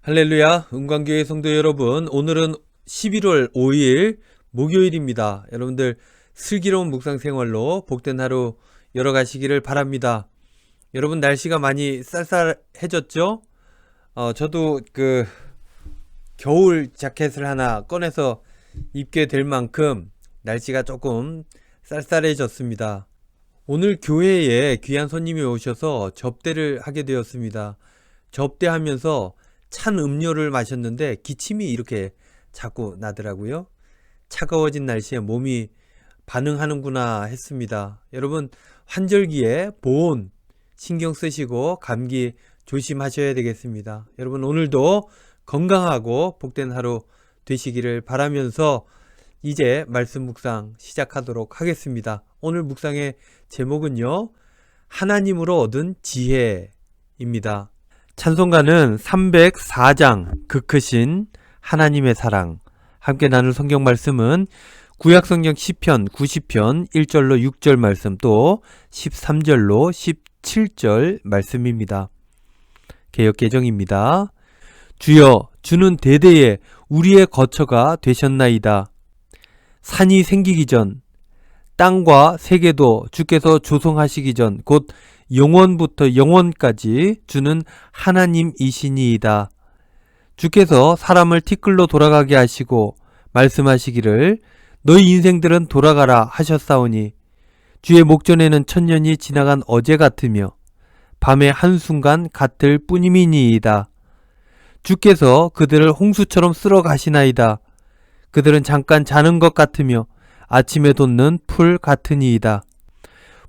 할렐루야, 은광교회 성도 여러분, 오늘은 11월 5일 목요일입니다. 여러분들 슬기로운 묵상 생활로 복된 하루 열어가시기를 바랍니다. 여러분 날씨가 많이 쌀쌀해졌죠? 저도 겨울 자켓을 하나 꺼내서 입게 될 만큼 날씨가 조금 쌀쌀해졌습니다. 오늘 교회에 귀한 손님이 오셔서 접대를 하게 되었습니다. 접대하면서 찬 음료를 마셨는데 기침이 이렇게 자꾸 나더라고요. 차가워진 날씨에 몸이 반응하는구나 했습니다. 여러분 환절기에 보온 신경 쓰시고 감기 조심하셔야 되겠습니다. 여러분 오늘도 건강하고 복된 하루 되시기를 바라면서 이제 말씀 묵상 시작하도록 하겠습니다. 오늘 묵상의 제목은요, 하나님으로 얻은 지혜입니다. 찬송가는 304장 그 크신 하나님의 사랑. 함께 나눌 성경 말씀은 구약성경 시편 90편 1절로 6절 말씀, 또 13절로 17절 말씀입니다. 개역개정입니다. 주여, 주는 대대에 우리의 거처가 되셨나이다. 산이 생기기 전, 땅과 세계도 주께서 조성하시기 전, 곧 영원부터 영원까지 주는 하나님이시니이다. 주께서 사람을 티끌로 돌아가게 하시고 말씀하시기를 너희 인생들은 돌아가라 하셨사오니, 주의 목전에는 천년이 지나간 어제 같으며 밤의 한순간 같을 뿐이니이다. 주께서 그들을 홍수처럼 쓸어 가시나이다. 그들은 잠깐 자는 것 같으며 아침에 돋는 풀 같으니이다.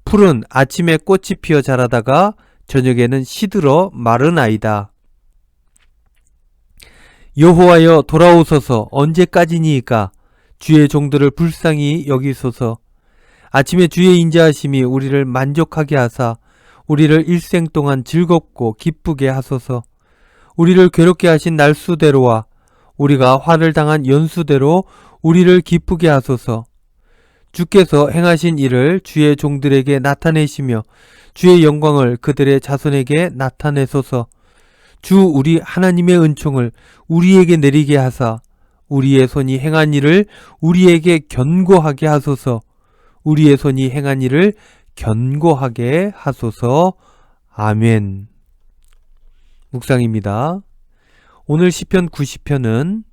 풀은 아침에 꽃이 피어 자라다가 저녁에는 시들어 마르나이다. 여호와여 돌아오소서. 언제까지니이까? 주의 종들을 불쌍히 여기소서. 아침에 주의 인자하심이 우리를 만족하게 하사 우리를 일생 동안 즐겁고 기쁘게 하소서. 우리를 괴롭게 하신 날수대로와 우리가 화를 당한 연수대로 우리를 기쁘게 하소서. 주께서 행하신 일을 주의 종들에게 나타내시며 주의 영광을 그들의 자손에게 나타내소서. 주 우리 하나님의 은총을 우리에게 내리게 하사 우리의 손이 행한 일을 우리에게 견고하게 하소서. 우리의 손이 행한 일을 견고하게 하소서. 아멘. 묵상입니다. 오늘 시편 90편은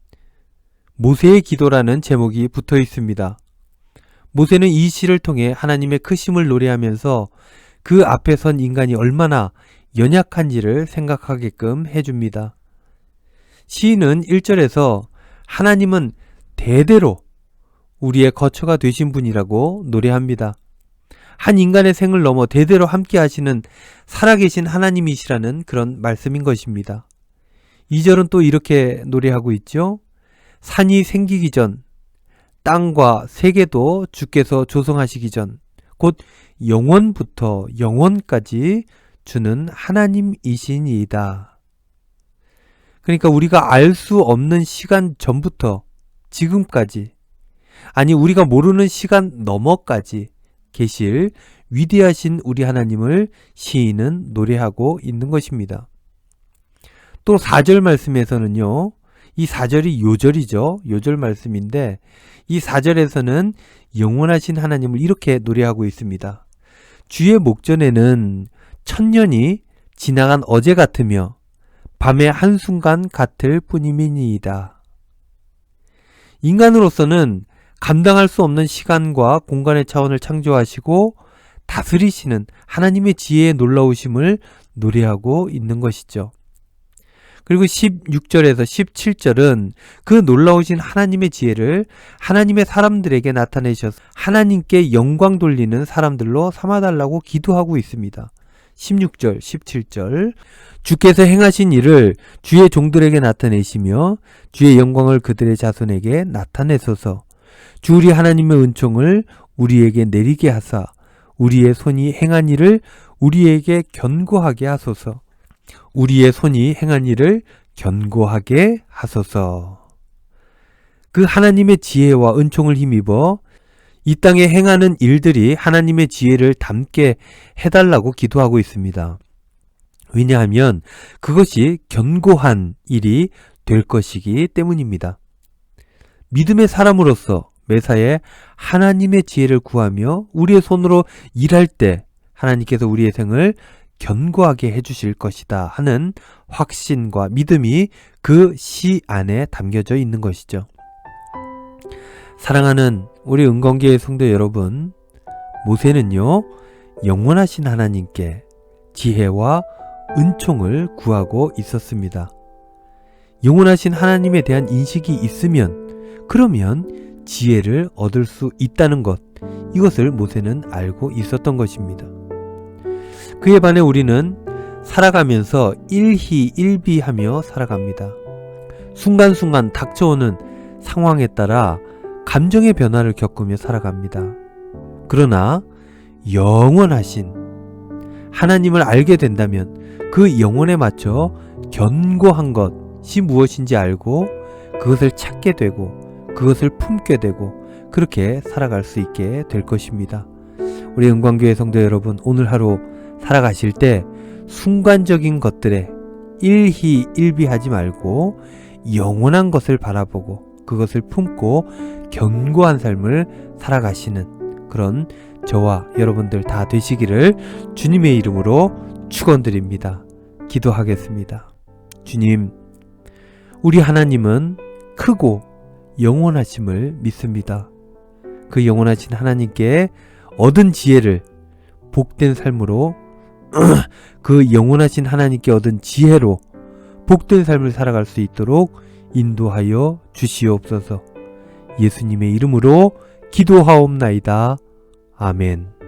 모세의 기도라는 제목이 붙어 있습니다. 모세는 이 시를 통해 하나님의 크심을 노래하면서 그 앞에 선 인간이 얼마나 연약한지를 생각하게끔 해줍니다. 시인은 1절에서 하나님은 대대로 우리의 거처가 되신 분이라고 노래합니다. 한 인간의 생을 넘어 대대로 함께 하시는 살아계신 하나님이시라는 그런 말씀인 것입니다. 2절은 또 이렇게 노래하고 있죠. 산이 생기기 전, 땅과 세계도 주께서 조성하시기 전, 곧 영원부터 영원까지 주는 하나님이시니이다. 그러니까 우리가 알 수 없는 시간 전부터 지금까지, 아니 우리가 모르는 시간 너머까지 계실 위대하신 우리 하나님을 시인은 노래하고 있는 것입니다. 또 4절 말씀에서는요, 이 4절이 요절이죠. 요절 말씀인데 이 4절에서는 영원하신 하나님을 이렇게 노래하고 있습니다. 주의 목전에는 천년이 지나간 어제 같으며 밤의 한순간 같을 뿐이니이다. 인간으로서는 감당할 수 없는 시간과 공간의 차원을 창조하시고 다스리시는 하나님의 지혜의 놀라우심을 노래하고 있는 것이죠. 그리고 16절에서 17절은 그 놀라우신 하나님의 지혜를 하나님의 사람들에게 나타내셔서 하나님께 영광 돌리는 사람들로 삼아달라고 기도하고 있습니다. 16절, 17절 주께서 행하신 일을 주의 종들에게 나타내시며 주의 영광을 그들의 자손에게 나타내소서. 주 우리 하나님의 은총을 우리에게 내리게 하사 우리의 손이 행한 일을 우리에게 견고하게 하소서. 우리의 손이 행한 일을 견고하게 하소서. 그 하나님의 지혜와 은총을 힘입어 이 땅에 행하는 일들이 하나님의 지혜를 담게 해달라고 기도하고 있습니다. 왜냐하면 그것이 견고한 일이 될 것이기 때문입니다. 믿음의 사람으로서 매사에 하나님의 지혜를 구하며 우리의 손으로 일할 때 하나님께서 우리의 생을 견고하게 해주실 것이다 하는 확신과 믿음이 그 시 안에 담겨져 있는 것이죠. 사랑하는 우리 은건교회 성도 여러분, 모세는요, 영원하신 하나님께 지혜와 은총을 구하고 있었습니다. 영원하신 하나님에 대한 인식이 있으면 그러면 지혜를 얻을 수 있다는 것, 이것을 모세는 알고 있었던 것입니다. 그에 반해 우리는 살아가면서 일희일비하며 살아갑니다. 순간순간 닥쳐오는 상황에 따라 감정의 변화를 겪으며 살아갑니다. 그러나 영원하신 하나님을 알게 된다면 그 영혼에 맞춰 견고한 것이 무엇인지 알고 그것을 찾게 되고 그것을 품게 되고 그렇게 살아갈 수 있게 될 것입니다. 우리 은광교회 성도 여러분, 오늘 하루 살아가실 때 순간적인 것들에 일희일비하지 말고 영원한 것을 바라보고 그것을 품고 견고한 삶을 살아가시는 그런 저와 여러분들 다 되시기를 주님의 이름으로 축원드립니다. 기도하겠습니다. 주님, 우리 하나님은 크고 영원하심을 믿습니다. 그 영원하신 하나님께 얻은 지혜를 복된 삶으로 그 영원하신 하나님께 얻은 지혜로 복된 삶을 살아갈 수 있도록 인도하여 주시옵소서. 예수님의 이름으로 기도하옵나이다. 아멘.